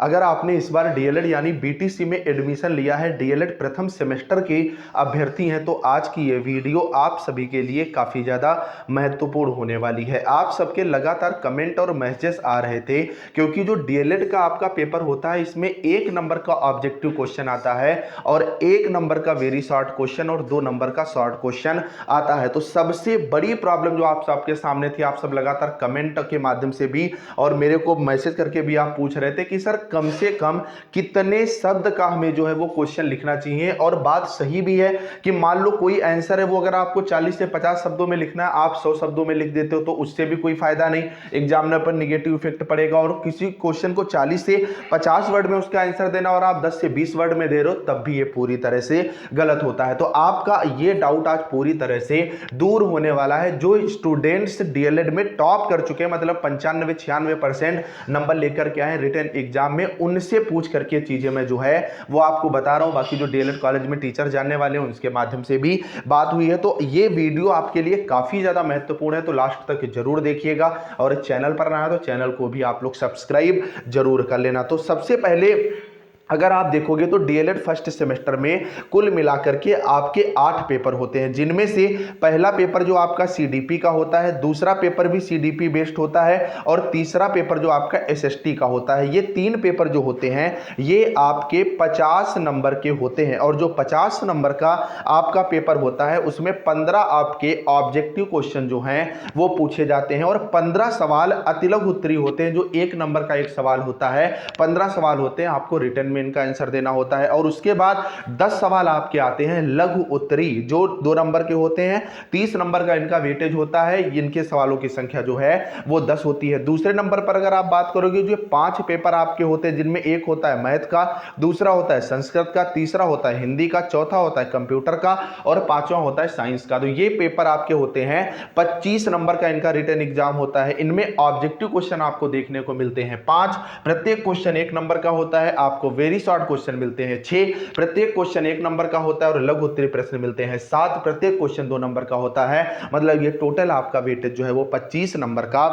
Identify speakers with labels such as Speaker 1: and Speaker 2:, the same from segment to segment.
Speaker 1: अगर आपने इस बार डीएलएड यानी बीटीसी में एडमिशन लिया है, डीएलएड प्रथम सेमेस्टर के अभ्यर्थी हैं, तो आज की ये वीडियो आप सभी के लिए काफ़ी ज़्यादा महत्वपूर्ण होने वाली है। आप सबके लगातार कमेंट और मैसेजेस आ रहे थे क्योंकि जो डीएलएड का आपका पेपर होता है इसमें 1 नंबर का ऑब्जेक्टिव क्वेश्चन आता है और 1 नंबर का वेरी शॉर्ट क्वेश्चन और 2 नंबर का शॉर्ट क्वेश्चन आता है। तो सबसे बड़ी प्रॉब्लम जो आप सबके सामने थी, आप सब लगातार कमेंट के माध्यम से भी और मेरे को मैसेज करके भी आप पूछ रहे थे कि सर कम से कम कितने शब्द का हमें जो है वो क्वेश्चन लिखना चाहिए। और बात सही भी है कि मान लो कोई आंसर है वो अगर आपको 40 से 50 शब्दों में लिखना है, आप 100 शब्दों में लिख देते हो तो उससे भी कोई फायदा नहीं, एग्जामिनर पर निगेटिव इफेक्ट पड़ेगा। और किसी क्वेश्चन को 40 से 50 वर्ड में उसका आंसर देना और आप 10 से 20 वर्ड में दे रहे हो तब भी ये पूरी तरह से गलत होता है। तो आपका ये डाउट आज पूरी तरह से दूर होने वाला है। जो स्टूडेंट्स डीएलएड में टॉप कर चुके हैं, मतलब 95-96% नंबर लेकर के आए रिटन एग्जाम में, उनसे पूछ करके चीजें मैं जो है वो आपको बता रहा हूं। बाकी जो डीएलएड कॉलेज में टीचर जानने वाले हैं उनके माध्यम से भी बात हुई है। तो ये वीडियो आपके लिए काफी ज्यादा महत्वपूर्ण है, तो लास्ट तक जरूर देखिएगा। और चैनल पर नया है तो चैनल को भी आप लोग सब्सक्राइब जरूर कर लेना। तो सबसे पहले अगर आप देखोगे तो डीएलएड फर्स्ट सेमेस्टर में कुल मिलाकर के आपके 8 पेपर होते हैं, जिनमें से पहला पेपर जो आपका सीडीपी का होता है, दूसरा पेपर भी सीडीपी बेस्ड होता है और तीसरा पेपर जो आपका एसएसटी का होता है। ये 3 पेपर जो होते हैं ये आपके 50 नंबर के होते हैं। और जो 50 नंबर का आपका पेपर होता है उसमें 15 आपके ऑब्जेक्टिव क्वेश्चन जो हैं वो पूछे जाते हैं और 15 सवाल अतिलघु उत्तरीय होते हैं। जो 1 नंबर का एक सवाल होता है, 15 सवाल होते हैं, आपको रिटन में इनका आंसर देना होता है। और उसके बाद 10 सवाल आपके आते हैं लघु उत्तरीय, जो 2 नंबर के होते हैं। 30 नंबर का इनका वेटेज होता है, इनके सवालों की संख्या जो है वो 10 होती है। दूसरे नंबर पर अगर आप बात करोगे, जो 5 पेपर आपके होते हैं, जिनमें एक होता है मैथ का, दूसरा होता है संस्कृत का, तीसरा होता है हिंदी का, चौथा होता है कंप्यूटर का और 5वां होता है साइंस का। तो ये पेपर आपके होते हैं 25 नंबर का इनका रिटन एग्जाम होता है। इनमें ऑब्जेक्टिव क्वेश्चन आपको देखने को मिलते हैं 5, प्रत्येक क्वेश्चन 1 नंबर का होता है। आपको वेरी शॉर्ट क्वेश्चन मिलते हैं 6, प्रत्येक क्वेश्चन 1 नंबर का होता है और लघु उत्तरीय प्रश्न मिलते हैं 7, प्रत्येक क्वेश्चन 2 नंबर का होता है। मतलब ये टोटल आपका वेटेज जो है वो 25 नंबर का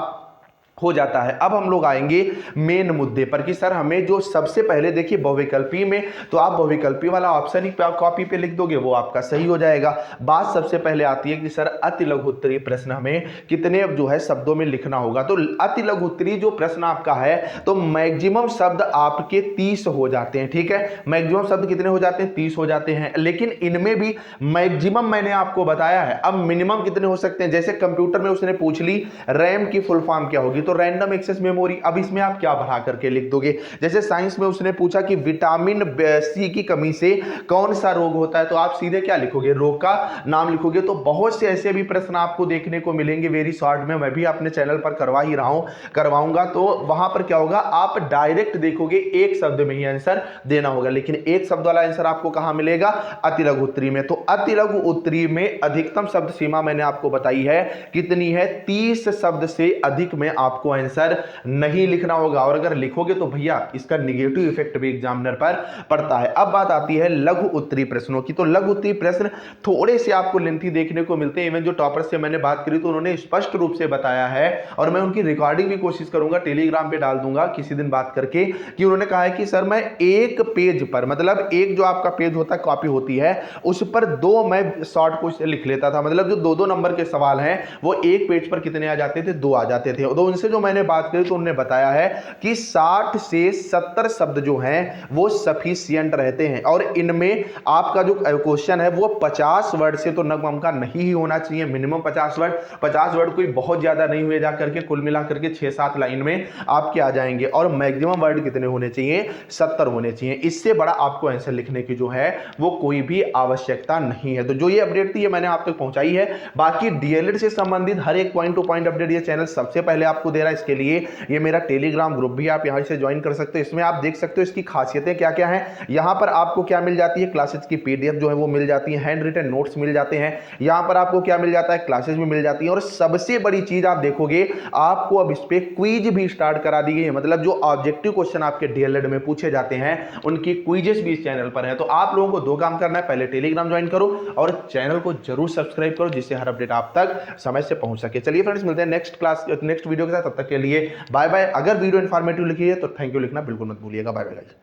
Speaker 1: हो जाता है। अब हम लोग आएंगे मेन मुद्दे पर कि सर हमें जो सबसे पहले देखिए बहुविकल्पी में, तो आप बहुविकल्पी वाला ऑप्शन ही कॉपी पे लिख दोगे वो आपका सही हो जाएगा। बात सबसे पहले आती है कि सर अति लघु उत्तरीय प्रश्न हमें कितने जो है शब्दों में लिखना होगा। तो अति लघु उत्तरीय जो प्रश्न आपका है तो मैक्सिमम शब्द आपके 30 हो जाते हैं, ठीक है। मैक्सिमम शब्द कितने हो जाते हैं? 30 हो जाते हैं। लेकिन इनमें भी मैक्सिमम मैंने आपको बताया है, अब मिनिमम कितने हो सकते हैं। जैसे कंप्यूटर में उसने पूछ ली रैम की फुल फॉर्म क्या होगी, तो रैंडम एक्सेस मेमोरी। अब इसमें आप क्या बढ़ा करके लिख दोगे। जैसे साइंस में उसने पूछा कि विटामिन सी की कमी से कौन सा रोग होता है, तो आप सीधे क्या लिखोगे? रोग का नाम लिखोगे। तो बहुत से ऐसे भी प्रश्न आपको देखने को मिलेंगे वेरी शॉर्ट में, मैं भी अपने चैनल पर करवा ही रहा हूं, करवाऊंगा। तो वहां पर क्या होगा, आप डायरेक्ट देखोगे एक शब्द में ही आंसर देना होगा। लेकिन एक शब्द वाला आंसर आपको कहां मिलेगा? अति लघु उत्तरीय में। तो अति लघु उत्तरीय में अधिकतम शब्द सीमा मैंने आपको बताई है कितनी है? 30 शब्द से अधिक में आपको आंसर नहीं लिखना होगा। और अगर लिखोगे तो भैया इसका निगेटिव इफेक्ट भी एग्जामिनर पर पड़ता है। अब बात आती है लघु उत्तरीय प्रश्नों की। तो लघु उत्तरीय प्रश्न थोड़े से आपको लेंथी देखने को मिलते हैं। इवन जो टॉपर से मैंने बात करी तो उन्होंने स्पष्ट रूप से बताया है, और मैं उनकी रिकॉर्डिंग भी कोशिश करूंगा, टेलीग्राम पे डाल दूंगा किसी दिन बात करके, कि उन्होंने कहा है कि सर मैं एक पेज पर, मतलब एक जो आपका पेज होता है, कॉपी होती है, उस पर 2 मैं शॉर्ट क्वेश्चन लिख लेता था। मतलब जो 2-2 नंबर के सवाल हैं वो एक पेज पर कितने आ जाते थे? 2 आ जाते थे। तो उनसे जो मैंने बात करी तो उन्होंने बताया है कि 60 से 70 शब्द जो हैं वो सफिशिएंट रहते हैं। और इनमें आपका जो क्वेश्चन है वो 50 वर्ड से तो नगम का नहीं ही होना चाहिए, मिनिमम 50 वर्ड। 50 वर्ड कोई बहुत ज्यादा नहीं हुए, जा करके कुल मिला करके 6-7 लाइन में आपके आ जाएंगे। और मैक्सिमम वर्ड कितने होने चाहिए? 70 होने चाहिए। इससे बड़ा आपको आंसर लिखने की जो है वो कोई भी आवश्यकता नहीं है। तो जो ये अपडेट थी ये मैंने आप तक पहुंचाई है। बाकी डीएलएड से संबंधित हर एक पॉइंट टू पॉइंट अपडेट ये चैनल सबसे पहले आपको दे रहा है। इसके लिए ये मेरा टेलीग्राम ग्रुप भी आप यहां से ज्वाइन कर सकते हो। इसमें आप देख सकते हो इसकी खासियतें क्या क्या हैं। यहां पर आपको क्या मिल जाती है? क्लासेस की पीडीएफ जो है वो मिल जाती है, हैंड रिटन नोट्स मिल जाते हैं। यहां पर आपको क्या मिल जाता है? क्लासेस भी मिल जाती है। और सबसे बड़ी चीज आप देखोगे, आपको अब इस पे क्विज भी स्टार्ट करा दी गई है। मतलब जो ऑब्जेक्टिव क्वेश्चन आपके डीएलएड में पूछे जाते हैं उनकी क्विजेस भी इस चैनल पर है। तो आप लोगों को 2 काम करना है, पहले टेलीग्राम ज्वाइन करो और चैनल को जरूर सब्सक्राइब करो, जिससे हर अपडेट आप तक समय से पहुंच सके। चलिए फ्रेंड्स, मिलते हैं नेक्स्ट वीडियो के साथ। है। तब तक के लिए बाय बाय। अगर वीडियो इन्फॉर्मेटिव लिखी है तो थैंक यू लिखना बिल्कुल मत भूलिएगा। Bye bye guys.